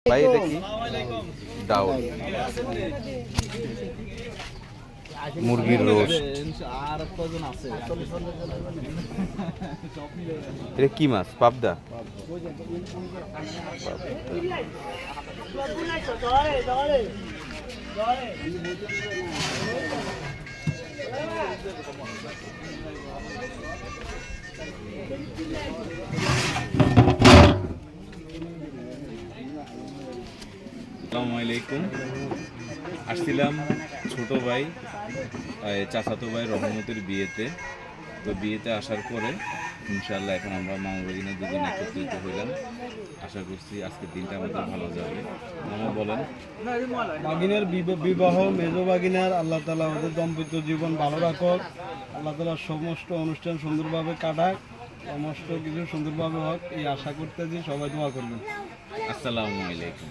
ভাই এটা কি ডাউল মুরগির রোস্ট আর কজন আছে এটা কি মাছ পাবদা আসসালামু আলাইকুম। আসছিলাম ছোট ভাই চাচাতো ভাই রহমতের বিয়েতে। তো বিয়েতে আসার পরে ইনশাআল্লাহ এখন আমরা মামা বাগিনা দুদিন একত্রিত হইলাম। আশা করছি আজকের দিনটা আমাদের ভালো যাবে। মামা বলেন। বাগিনার বিবাহ মেজ বাগিনার আল্লাহ তালা আমাদের দাম্পত্য জীবন ভালো রাখুক। আল্লাহ তালা সমস্ত অনুষ্ঠান সুন্দরভাবে কাটাক, সমস্ত কিছু সুন্দরভাবে হোক এই আশা করতেছি। সবাই দোয়া করবেন। আসসালামু আলাইকুম।